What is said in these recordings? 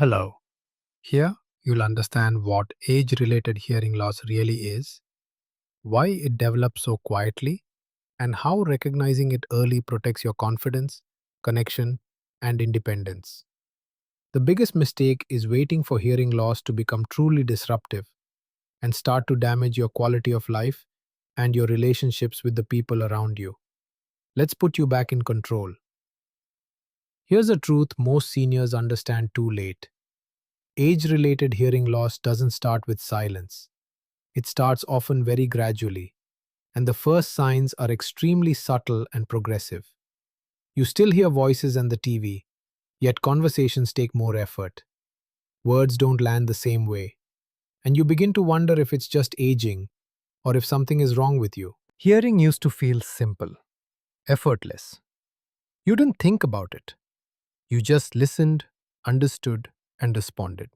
Hello. Here, you'll understand what age related hearing loss really is, why it develops so quietly, and how recognizing it early protects your confidence, connection, and independence. The biggest mistake is waiting for hearing loss to become truly disruptive and start to damage your quality of life and your relationships with the people around you. Let's put you back in control. Here's a truth most seniors understand too late. Age related hearing loss doesn't start with silence. It starts often very gradually, and the first signs are extremely subtle and progressive. You still hear voices and the TV, yet conversations take more effort. Words don't land the same way, and you begin to wonder if it's just aging or if something is wrong with you. Hearing used to feel simple, effortless. You didn't think about it. You just listened, understood, and responded.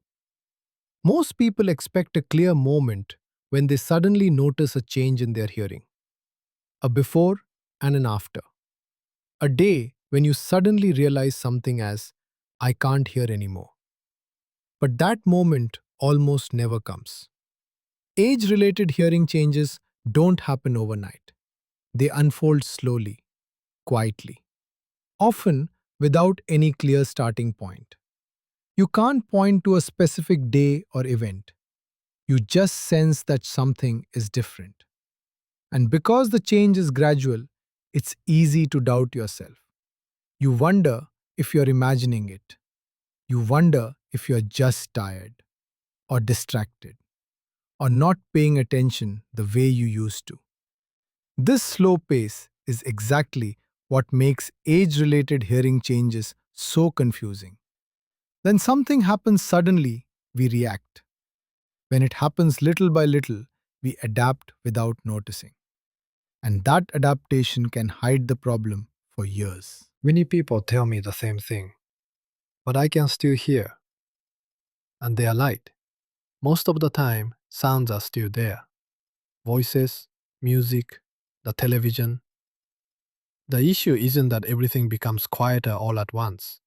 Most people expect a clear moment when they suddenly notice a change in their hearing, a before and an after. A day when you suddenly realize something as, I can't hear anymore. But that moment almost never comes. Age related hearing changes don't happen overnight, they unfold slowly, quietly, often without any clear starting point. You can't point to a specific day or event, you just sense that something is different. And because the change is gradual, it's easy to doubt yourself. You wonder if you're imagining it. You wonder if you're just tired or distracted or not paying attention the way you used to. This slow pace is exactly what makes age related hearing changes so confusing. When something happens suddenly, we react. When it happens little by little, we adapt without noticing. And that adaptation can hide the problem for years. Many people tell me the same thing, but I can still hear, and they are light. Most of the time, sounds are still there voices, music, the television. The issue isn't that everything becomes quieter all at once,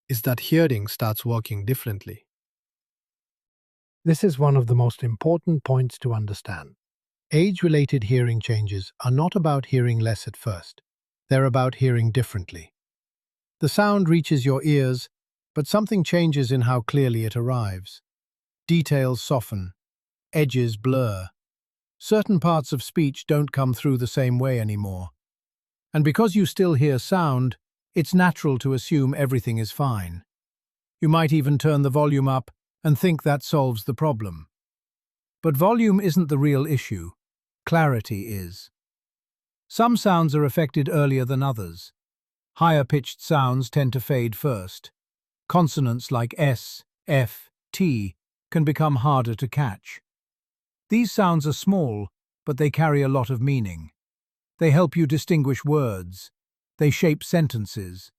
it's that hearing starts working differently. This is one of the most important points to understand. Age related hearing changes are not about hearing less at first, they're about hearing differently. The sound reaches your ears, but something changes in how clearly it arrives. Details soften, edges blur. Certain parts of speech don't come through the same way anymore. And because you still hear sound, it's natural to assume everything is fine. You might even turn the volume up and think that solves the problem. But volume isn't the real issue. Clarity is. Some sounds are affected earlier than others. Higher-pitched sounds tend to fade first. Consonants like S, F, T can become harder to catch. These sounds are small, but they carry a lot of meaning. They help you distinguish words. They shape sentences.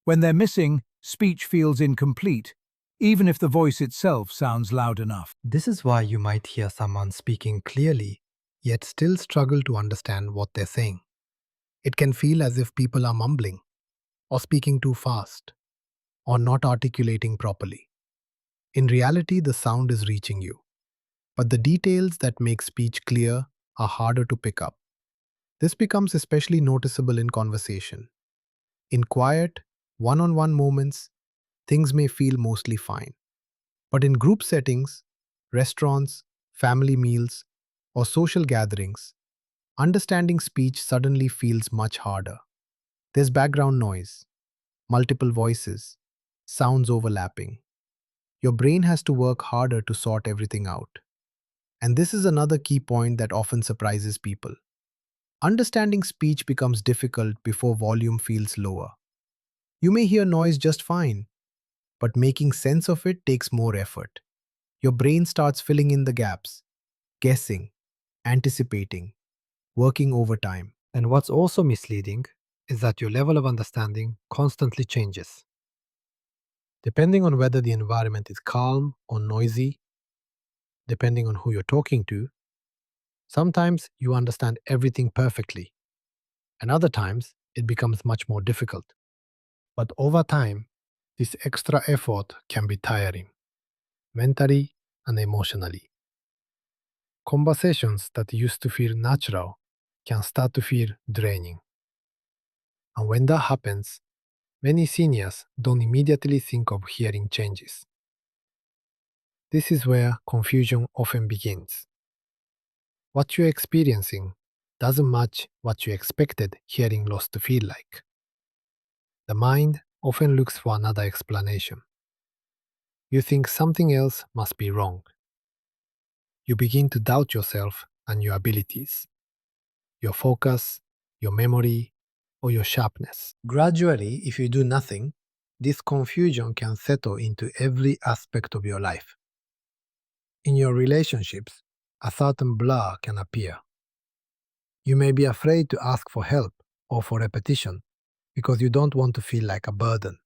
When they're missing, speech feels incomplete, even if the voice itself sounds loud enough. This is why you might hear someone speaking clearly, yet still struggle to understand what they're saying. It can feel as if people are mumbling, or speaking too fast, or not articulating properly. In reality, the sound is reaching you, but the details that make speech clear are harder to pick up. This becomes especially noticeable in conversation. In quiet, one on one moments, things may feel mostly fine. But in group settings, restaurants, family meals, or social gatherings, understanding speech suddenly feels much harder. There's background noise, multiple voices, sounds overlapping. Your brain has to work harder to sort everything out. And this is another key point that often surprises people. Understanding speech becomes difficult before volume feels lower. You may hear noise just fine, but making sense of it takes more effort. Your brain starts filling in the gaps, guessing, anticipating, working overtime. And what's also misleading is that your level of understanding constantly changes. Depending on whether the environment is calm or noisy, depending on who you're talking to, sometimes you understand everything perfectly, and other times it becomes much more difficult. But over time, This extra effort can be tiring, mentally and emotionally. Conversations that used to feel natural can start to feel draining. And when that happens, many seniors don't immediately think of hearing changes. This is where confusion often begins. What you're experiencing doesn't match what you expected hearing loss to feel like. The mind often looks for another explanation. You think something else must be wrong. You begin to doubt yourself and your abilities, your focus, your memory, or your sharpness. Gradually, if you do nothing, this confusion can settle into every aspect of your life. In your relationships, a certain blur can appear. You may be afraid to ask for help or for repetition because you don't want to feel like a burden.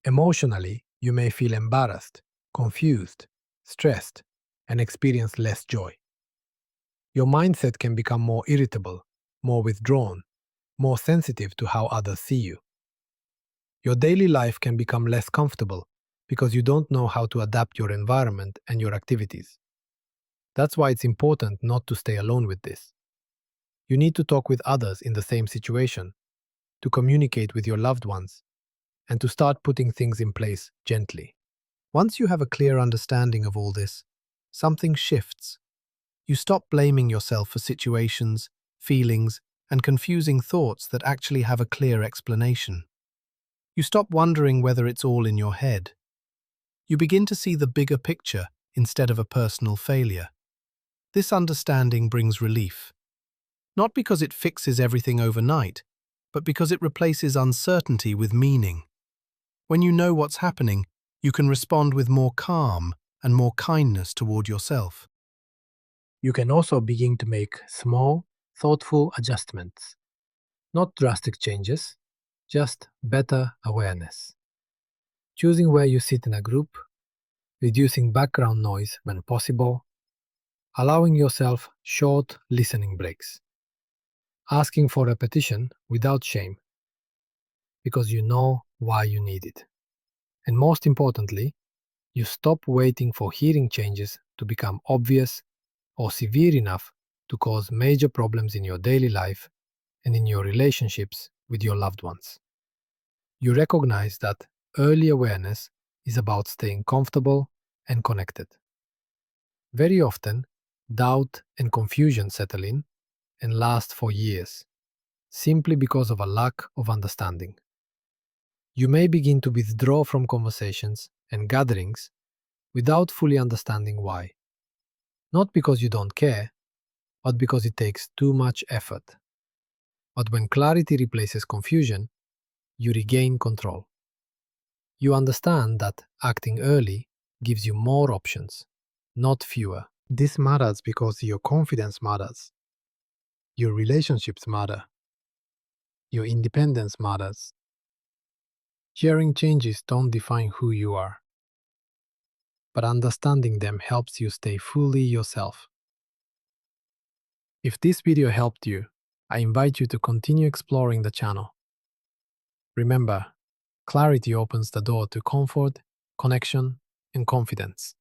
Emotionally, you may feel embarrassed, confused, stressed, and experience less joy. Your mindset can become more irritable, more withdrawn, more sensitive to how others see you. Your daily life can become less comfortable because you don't know how to adapt your environment and your activities. That's why it's important not to stay alone with this. You need to talk with others in the same situation, to communicate with your loved ones, and to start putting things in place gently. Once you have a clear understanding of all this, something shifts. You stop blaming yourself for situations, feelings, and confusing thoughts that actually have a clear explanation. You stop wondering whether it's all in your head. You begin to see the bigger picture instead of a personal failure. This understanding brings relief. Not because it fixes everything overnight, but because it replaces uncertainty with meaning. When you know what's happening, you can respond with more calm and more kindness toward yourself. You can also begin to make small, thoughtful adjustments. Not drastic changes, just better awareness. Choosing where you sit in a group, reducing background noise when possible, allowing yourself short listening breaks, asking for repetition without shame, because you know why you need it. And most importantly, you stop waiting for hearing changes to become obvious or severe enough to cause major problems in your daily life and in your relationships with your loved ones. You recognize that early awareness is about staying comfortable and connected. Very often, doubt and confusion settle in and last for years, simply because of a lack of understanding. You may begin to withdraw from conversations and gatherings without fully understanding why. Not because you don't care, but because it takes too much effort. But when clarity replaces confusion, you regain control. You understand that acting early gives you more options, not fewer. This matters because your confidence matters, your relationships matter, your independence matters. Hearing changes don't define who you are, but understanding them helps you stay fully yourself. If this video helped you, I invite you to continue exploring the channel. Remember, clarity opens the door to comfort, connection, and confidence.